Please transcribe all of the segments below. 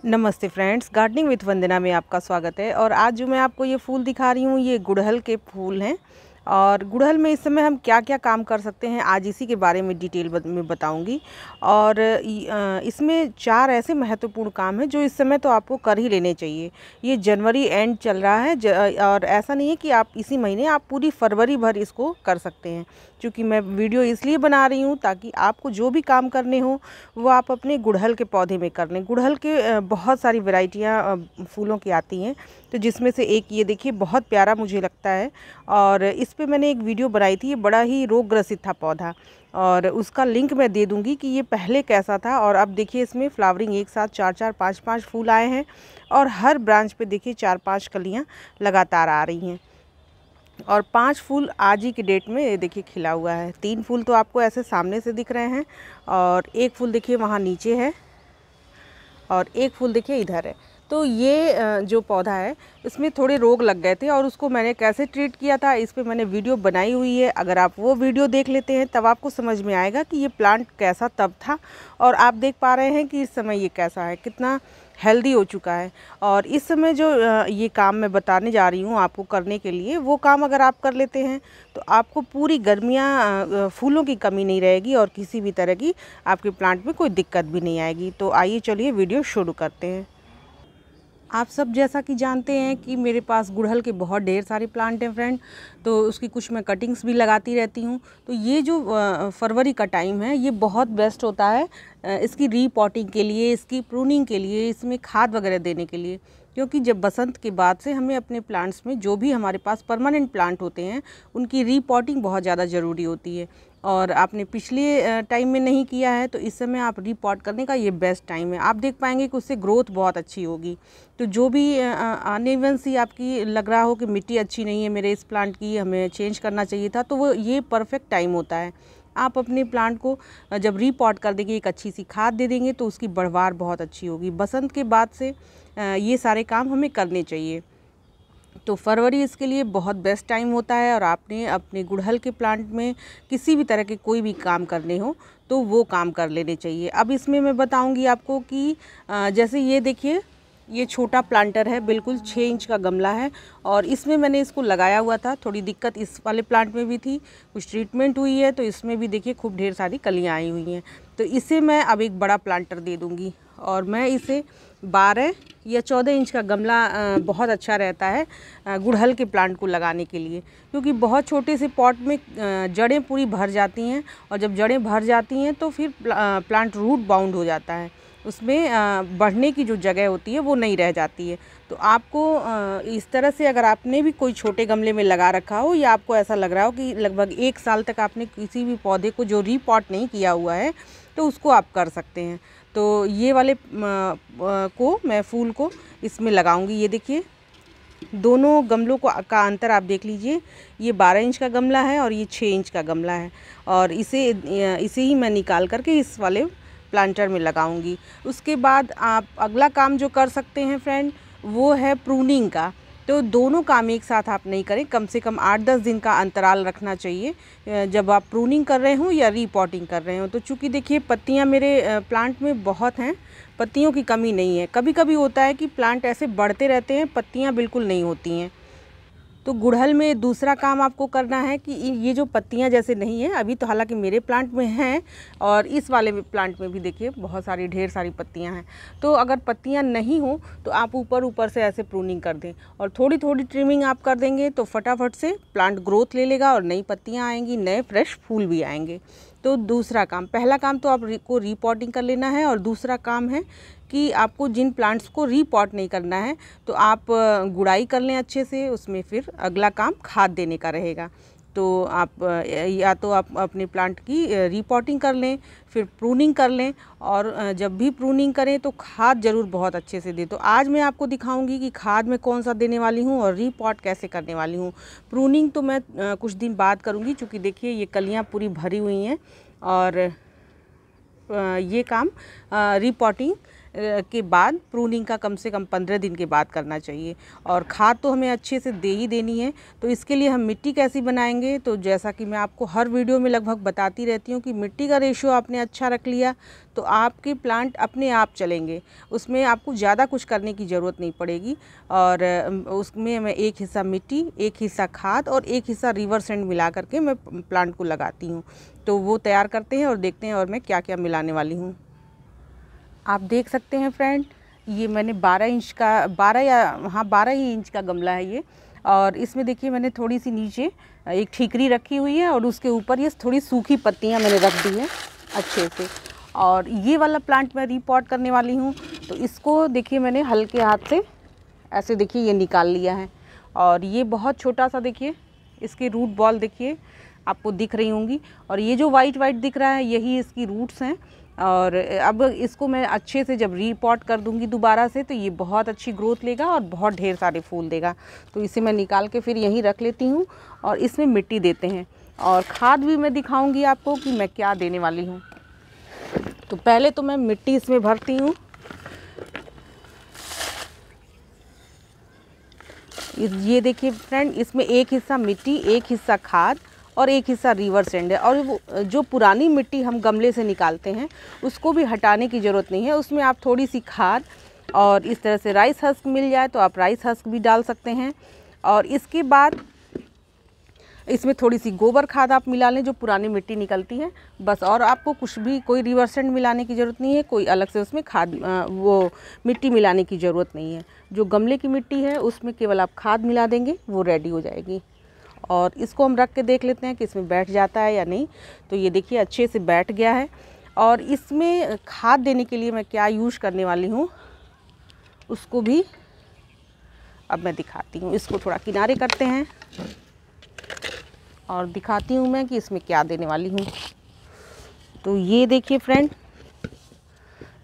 नमस्ते friends, gardening with वंदना में आपका स्वागत है। और आज जो मैं आपको ये फूल दिखा रही हूँ ये गुड़हल के फूल हैं। और गुड़हल में इस समय हम क्या क्या काम कर सकते हैं आज इसी के बारे में डिटेल में बताऊंगी। और इसमें 4 ऐसे महत्वपूर्ण काम हैं जो इस समय तो आपको कर ही लेने चाहिए। ये जनवरी एंड चल रहा है और ऐसा नहीं है कि आप इसी महीने, आप पूरी फरवरी भर इसको कर सकते हैं। क्योंकि मैं वीडियो इसलिए बना रही हूँ ताकि आपको जो भी काम करने हो वो आप अपने गुड़हल के पौधे में कर लें। गुड़हल के बहुत सारी वैरायटियाँ फूलों की आती हैं, तो जिसमें से एक ये देखिए बहुत प्यारा मुझे लगता है। और इस पे मैंने एक वीडियो बनाई थी, ये बड़ा ही रोग ग्रसित था पौधा, और उसका लिंक मैं दे दूंगी कि ये पहले कैसा था। और अब देखिए इसमें फ्लावरिंग एक साथ 4-4, 5-5 फूल आए हैं और हर ब्रांच पे देखिए 4-5 कलियाँ लगातार आ रही हैं। और 5 फूल आज ही की डेट में ये देखिए खिला हुआ है। 3 फूल तो आपको ऐसे सामने से दिख रहे हैं और एक फूल देखिए वहाँ नीचे है और एक फूल देखिए इधर है। तो ये जो पौधा है इसमें थोड़े रोग लग गए थे और उसको मैंने कैसे ट्रीट किया था इस पे मैंने वीडियो बनाई हुई है। अगर आप वो वीडियो देख लेते हैं तब आपको समझ में आएगा कि ये प्लांट कैसा तब था और आप देख पा रहे हैं कि इस समय ये कैसा है, कितना हेल्दी हो चुका है। और इस समय जो ये काम मैं बताने जा रही हूँ आपको करने के लिए, वो काम अगर आप कर लेते हैं तो आपको पूरी गर्मियाँ फूलों की कमी नहीं रहेगी और किसी भी तरह की आपके प्लांट में कोई दिक्कत भी नहीं आएगी। तो आइए चलिए वीडियो शुरू करते हैं। आप सब जैसा कि जानते हैं कि मेरे पास गुड़हल के बहुत ढेर सारे प्लांट हैं फ्रेंड, तो उसकी कुछ मैं कटिंग्स भी लगाती रहती हूँ। तो ये जो फरवरी का टाइम है ये बहुत बेस्ट होता है इसकी रीपॉटिंग के लिए, इसकी प्रूनिंग के लिए, इसमें खाद वगैरह देने के लिए। क्योंकि जब बसंत के बाद से हमें अपने प्लांट्स में जो भी हमारे पास परमानेंट प्लांट होते हैं उनकी रीपॉटिंग बहुत ज़्यादा ज़रूरी होती है। और आपने पिछले टाइम में नहीं किया है तो इस समय आप रीपॉट करने का ये बेस्ट टाइम है। आप देख पाएंगे कि उससे ग्रोथ बहुत अच्छी होगी। तो जो भी अनइवन सी आपकी लग रहा हो कि मिट्टी अच्छी नहीं है मेरे इस प्लांट की, हमें चेंज करना चाहिए था, तो वो ये परफेक्ट टाइम होता है। आप अपने प्लांट को जब रीपॉट कर देंगे, एक अच्छी सी खाद दे देंगे तो उसकी बढ़वार बहुत अच्छी होगी। बसंत के बाद से ये सारे काम हमें करने चाहिए। तो फरवरी इसके लिए बहुत बेस्ट टाइम होता है। और आपने अपने गुड़हल के प्लांट में किसी भी तरह के कोई भी काम करने हो तो वो काम कर लेने चाहिए। अब इसमें मैं बताऊंगी आपको कि जैसे ये देखिए, ये छोटा प्लांटर है, बिल्कुल 6 इंच का गमला है और इसमें मैंने इसको लगाया हुआ था। थोड़ी दिक्कत इस वाले प्लांट में भी थी, कुछ ट्रीटमेंट हुई है तो इसमें भी देखिए खूब ढेर सारी कलियाँ आई हुई हैं। तो इसे मैं अब एक बड़ा प्लांटर दे दूँगी और मैं इसे 12 या 14 इंच का गमला बहुत अच्छा रहता है गुड़हल के प्लांट को लगाने के लिए। क्योंकि बहुत छोटे से पॉट में जड़ें पूरी भर जाती हैं और जब जड़ें भर जाती हैं तो फिर प्लांट रूट बाउंड हो जाता है, उसमें बढ़ने की जो जगह होती है वो नहीं रह जाती है। तो आपको इस तरह से अगर आपने भी कोई छोटे गमले में लगा रखा हो या आपको ऐसा लग रहा हो कि लगभग 1 साल तक आपने किसी भी पौधे को जो रीपॉट नहीं किया हुआ है तो उसको आप कर सकते हैं। तो ये वाले मैं फूल को इसमें लगाऊंगी। ये देखिए दोनों गमलों का अंतर आप देख लीजिए, ये 12 इंच का गमला है और ये 6 इंच का गमला है। और इसे ही मैं निकाल करके इस वाले प्लांटर में लगाऊंगी। उसके बाद आप अगला काम जो कर सकते हैं फ्रेंड वो है प्रूनिंग का। तो दोनों काम एक साथ आप नहीं करें, कम से कम 8-10 दिन का अंतराल रखना चाहिए जब आप प्रूनिंग कर रहे हो या रीपॉटिंग कर रहे हो। तो चूँकि देखिए पत्तियां मेरे प्लांट में बहुत हैं, पत्तियों की कमी नहीं है। कभी कभी होता है कि प्लांट ऐसे बढ़ते रहते हैं, पत्तियां बिल्कुल नहीं होती हैं। तो गुड़हल में दूसरा काम आपको करना है कि ये जो पत्तियां जैसे नहीं है अभी तो, हालांकि मेरे प्लांट में हैं और इस वाले प्लांट में भी देखिए बहुत सारी ढेर सारी पत्तियां हैं। तो अगर पत्तियां नहीं हो तो आप ऊपर ऊपर से ऐसे प्रूनिंग कर दें और थोड़ी थोड़ी ट्रिमिंग आप कर देंगे तो फटाफट से प्लांट ग्रोथ ले लेगा और नई पत्तियाँ आएंगी, नए फ्रेश फूल भी आएंगे। तो दूसरा काम, पहला काम तो आपको रीपॉटिंग कर लेना है और दूसरा काम है कि आपको जिन प्लांट्स को रीपॉट नहीं करना है तो आप गुड़ाई कर लें अच्छे से, उसमें फिर अगला काम खाद देने का रहेगा। तो आप या तो आप अपने प्लांट की रीपॉटिंग कर लें, फिर प्रूनिंग कर लें और जब भी प्रूनिंग करें तो खाद ज़रूर बहुत अच्छे से दें। तो आज मैं आपको दिखाऊंगी कि खाद मैं कौन सा देने वाली हूँ और रीपॉट कैसे करने वाली हूँ। प्रूनिंग तो मैं कुछ दिन बाद करूँगी, क्योंकि देखिए ये कलियाँ पूरी भरी हुई हैं और ये काम रीपॉटिंग के बाद, प्रूनिंग का कम से कम 15 दिन के बाद करना चाहिए। और खाद तो हमें अच्छे से दे ही देनी है। तो इसके लिए हम मिट्टी कैसी बनाएंगे, तो जैसा कि मैं आपको हर वीडियो में लगभग बताती रहती हूँ कि मिट्टी का रेशियो आपने अच्छा रख लिया तो आपके प्लांट अपने आप चलेंगे, उसमें आपको ज़्यादा कुछ करने की ज़रूरत नहीं पड़ेगी। और उसमें मैं एक हिस्सा मिट्टी, एक हिस्सा खाद और एक हिस्सा रिवर सैंड मिला करके मैं प्लांट को लगाती हूँ। तो वो तैयार करते हैं और देखते हैं और मैं क्या क्या मिलाने वाली हूँ। आप देख सकते हैं फ्रेंड, ये मैंने 12 इंच का 12 ही इंच का गमला है ये। और इसमें देखिए मैंने थोड़ी सी नीचे एक ठीकरी रखी हुई है और उसके ऊपर ये थोड़ी सूखी पत्तियां मैंने रख दी हैं अच्छे से। और ये वाला प्लांट मैं रीपॉट करने वाली हूँ। तो इसको देखिए मैंने हल्के हाथ से ऐसे देखिए ये निकाल लिया है। और ये बहुत छोटा सा देखिए, इसके रूट बॉल देखिए आपको दिख रही होंगी। और ये जो वाइट वाइट दिख रहा है यही इसकी रूट्स हैं। और अब इसको मैं अच्छे से जब रीपॉट कर दूंगी दोबारा से तो ये बहुत अच्छी ग्रोथ लेगा और बहुत ढेर सारे फूल देगा। तो इसे मैं निकाल के फिर यहीं रख लेती हूँ और इसमें मिट्टी देते हैं। और खाद भी मैं दिखाऊंगी आपको कि मैं क्या देने वाली हूँ। तो पहले तो मैं मिट्टी इसमें भरती हूँ। ये देखिए फ्रेंड, इसमें एक हिस्सा मिट्टी, एक हिस्सा खाद और एक हिस्सा रिवर सैंड है। और वो जो पुरानी मिट्टी हम गमले से निकालते हैं उसको भी हटाने की ज़रूरत नहीं है। उसमें आप थोड़ी सी खाद और इस तरह से राइस हस्क मिल जाए तो आप राइस हस्क भी डाल सकते हैं। और इसके बाद इसमें थोड़ी सी गोबर खाद आप मिला लें जो पुरानी मिट्टी निकलती है बस। और आपको कुछ भी कोई रिवर सैंड मिलाने की ज़रूरत नहीं है, कोई अलग से उसमें खाद वो मिट्टी मिलाने की ज़रूरत नहीं है। जो गमले की मिट्टी है उसमें केवल आप खाद मिला देंगे, वो रेडी हो जाएगी। और इसको हम रख के देख लेते हैं कि इसमें बैठ जाता है या नहीं। तो ये देखिए अच्छे से बैठ गया है। और इसमें खाद देने के लिए मैं क्या यूज़ करने वाली हूँ उसको भी अब मैं दिखाती हूँ। इसको थोड़ा किनारे करते हैं और दिखाती हूँ मैं कि इसमें क्या देने वाली हूँ। तो ये देखिए फ्रेंड,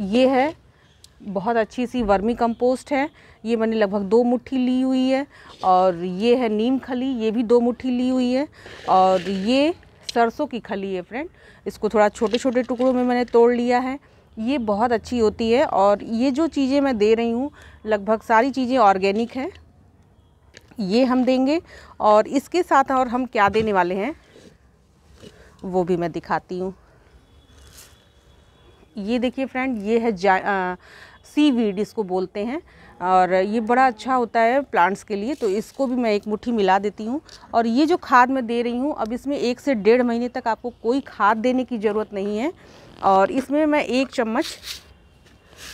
ये है बहुत अच्छी सी वर्मी कंपोस्ट है। ये मैंने लगभग 2 मुट्ठी ली हुई है। और ये है नीम खली, ये भी 2 मुट्ठी ली हुई है। और ये सरसों की खली है फ्रेंड, इसको थोड़ा छोटे छोटे टुकड़ों में मैंने तोड़ लिया है। ये बहुत अच्छी होती है। और ये जो चीज़ें मैं दे रही हूँ लगभग सारी चीज़ें ऑर्गेनिक हैं, ये हम देंगे। और इसके साथ और हम क्या देने वाले हैं वो भी मैं दिखाती हूँ। ये देखिए फ्रेंड, ये है सीवीड इसको बोलते हैं। और ये बड़ा अच्छा होता है प्लांट्स के लिए। तो इसको भी मैं 1 मुट्ठी मिला देती हूँ। और ये जो खाद मैं दे रही हूँ अब इसमें 1 से 1.5 महीने तक आपको कोई खाद देने की ज़रूरत नहीं है। और इसमें मैं 1 चम्मच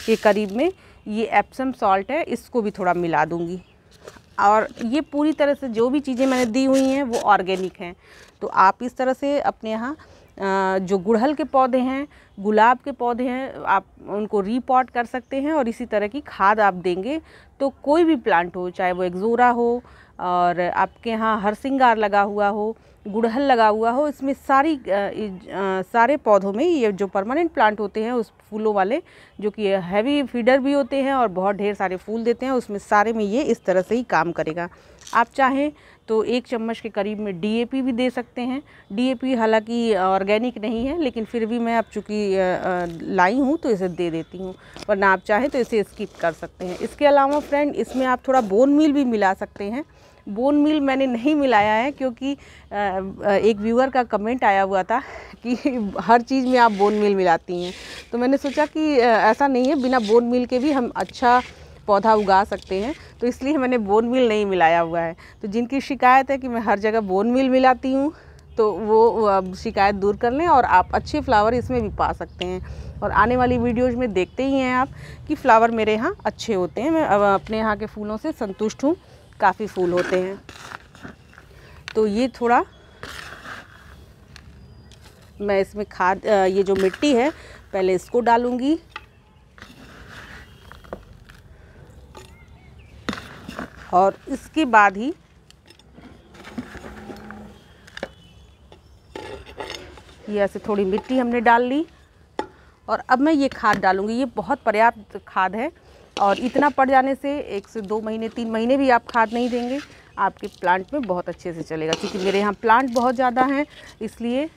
के करीब में ये एप्सम सॉल्ट है, इसको भी थोड़ा मिला दूँगी। और ये पूरी तरह से जो भी चीज़ें मैंने दी हुई हैं वो ऑर्गेनिक हैं। तो आप इस तरह से अपने यहाँ जो गुड़हल के पौधे हैं, गुलाब के पौधे हैं, आप उनको रीपॉट कर सकते हैं। और इसी तरह की खाद आप देंगे तो कोई भी प्लांट हो, चाहे वो एक्जोरा हो और आपके यहाँ हरसिंगार लगा हुआ हो, गुड़हल लगा हुआ हो, इसमें सारे पौधों में ये जो परमानेंट प्लांट होते हैं उस फूलों वाले जो कि हैवी फीडर भी होते हैं और बहुत ढेर सारे फूल देते हैं, उसमें सारे में ये इस तरह से ही काम करेगा। आप चाहें तो 1 चम्मच के करीब में डीएपी भी दे सकते हैं। डीएपी हालांकि ऑर्गेनिक नहीं है लेकिन फिर भी मैं अब चूँकि लाई हूँ तो इसे दे देती हूँ, वरना आप चाहें तो इसे स्किप कर सकते हैं। इसके अलावा फ्रेंड इसमें आप थोड़ा बोन मील भी मिला सकते हैं। बोन मील मैंने नहीं मिलाया है क्योंकि एक व्यूअर का कमेंट आया हुआ था कि हर चीज़ में आप बोन मील मिलाती हैं। तो मैंने सोचा कि ऐसा नहीं है, बिना बोन मील के भी हम अच्छा पौधा उगा सकते हैं, तो इसलिए मैंने बोन मील नहीं मिलाया हुआ है। तो जिनकी शिकायत है कि मैं हर जगह बोन मील मिलाती हूँ तो वो शिकायत दूर कर लें और आप अच्छे फ्लावर इसमें भी पा सकते हैं। और आने वाली वीडियोज़ में देखते ही हैं आप कि फ्लावर मेरे यहाँ अच्छे होते हैं। मैं अपने यहाँ के फूलों से संतुष्ट हूँ, काफ़ी फूल होते हैं। तो ये थोड़ा मैं इसमें खाद, ये जो मिट्टी है पहले इसको डालूँगी। और इसके बाद ही ये ऐसे थोड़ी मिट्टी हमने डाल ली और अब मैं ये खाद डालूँगी। ये बहुत पर्याप्त खाद है और इतना पड़ जाने से 1 से 2 महीने 3 महीने भी आप खाद नहीं देंगे, आपके प्लांट में बहुत अच्छे से चलेगा। क्योंकि मेरे यहाँ प्लांट बहुत ज़्यादा हैं इसलिए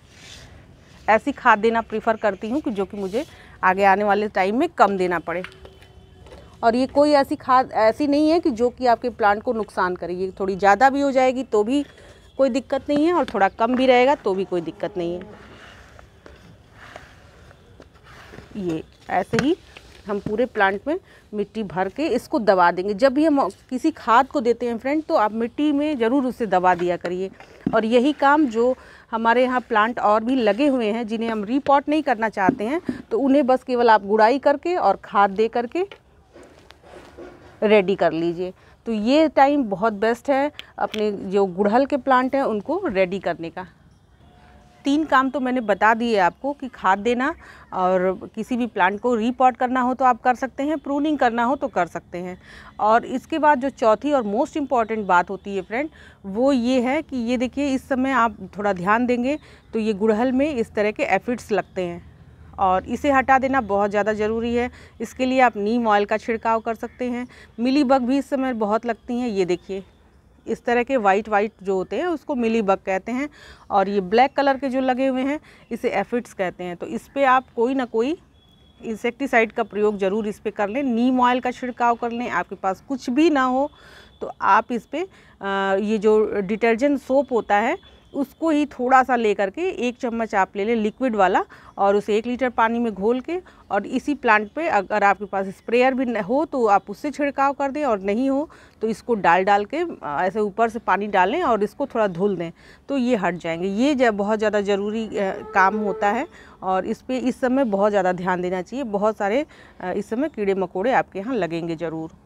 ऐसी खाद देना प्रीफर करती हूँ कि जो कि मुझे आगे आने वाले टाइम में कम देना पड़े। और ये कोई ऐसी खाद ऐसी नहीं है कि जो कि आपके प्लांट को नुकसान करे। ये थोड़ी ज़्यादा भी हो जाएगी तो भी कोई दिक्कत नहीं है और थोड़ा कम भी रहेगा तो भी कोई दिक्कत नहीं है। ये ऐसे ही हम पूरे प्लांट में मिट्टी भर के इसको दबा देंगे। जब भी हम किसी खाद को देते हैं फ्रेंड, तो आप मिट्टी में ज़रूर उसे दबा दिया करिए। और यही काम जो हमारे यहाँ प्लांट और भी लगे हुए हैं जिन्हें हम रीपॉट नहीं करना चाहते हैं, तो उन्हें बस केवल आप गुड़ाई करके और खाद दे करके रेडी कर लीजिए। तो ये टाइम बहुत बेस्ट है अपने जो गुड़हल के प्लांट हैं उनको रेडी करने का। 3 काम तो मैंने बता दिए आपको कि खाद देना और किसी भी प्लांट को रीपॉट करना हो तो आप कर सकते हैं, प्रूनिंग करना हो तो कर सकते हैं। और इसके बाद जो चौथी और मोस्ट इम्पॉर्टेंट बात होती है फ्रेंड, वो ये है कि ये देखिए, इस समय आप थोड़ा ध्यान देंगे तो ये गुड़हल में इस तरह के एफिड्स लगते हैं और इसे हटा देना बहुत ज़्यादा ज़रूरी है। इसके लिए आप नीम ऑयल का छिड़काव कर सकते हैं। मिलीबग भी इस समय बहुत लगती हैं। ये देखिए, इस तरह के वाइट जो होते हैं उसको मिलीबग कहते हैं, और ये ब्लैक कलर के जो लगे हुए हैं इसे एफिड्स कहते हैं। तो इस पर आप कोई ना कोई इंसेक्टिसाइड का प्रयोग ज़रूर इस पर कर लें। नीम ऑयल का छिड़काव कर लें। आपके पास कुछ भी ना हो तो आप इस पर ये जो डिटर्जेंट सोप होता है उसको ही थोड़ा सा ले करके 1 चम्मच आप ले लें लिक्विड वाला, और उसे 1 लीटर पानी में घोल के और इसी प्लांट पे, अगर आपके पास स्प्रेयर भी हो तो आप उससे छिड़काव कर दें, और नहीं हो तो इसको डाल के ऐसे ऊपर से पानी डालें और इसको थोड़ा धुल दें तो ये हट जाएंगे। ये बहुत ज़्यादा ज़रूरी काम होता है और इस पर इस समय बहुत ज़्यादा ध्यान देना चाहिए। बहुत सारे इस समय कीड़े मकोड़े आपके यहाँ लगेंगे ज़रूर।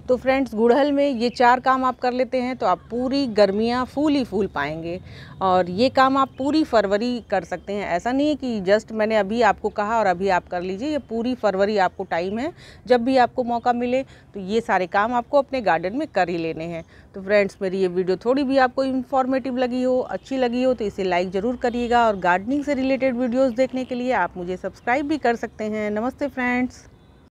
तो फ्रेंड्स, गुड़हल में ये 4 काम आप कर लेते हैं तो आप पूरी गर्मियाँ फूल ही फूल पाएंगे। और ये काम आप पूरी फरवरी कर सकते हैं। ऐसा नहीं है कि जस्ट मैंने अभी आपको कहा और अभी आप कर लीजिए। ये पूरी फरवरी आपको टाइम है, जब भी आपको मौका मिले तो ये सारे काम आपको अपने गार्डन में कर ही लेने हैं। तो फ्रेंड्स, मेरी ये वीडियो थोड़ी भी आपको इन्फॉर्मेटिव लगी हो, अच्छी लगी हो तो इसे लाइक ज़रूर करिएगा। और गार्डनिंग से रिलेटेड वीडियोज़ देखने के लिए आप मुझे सब्सक्राइब भी कर सकते हैं। नमस्ते फ्रेंड्स।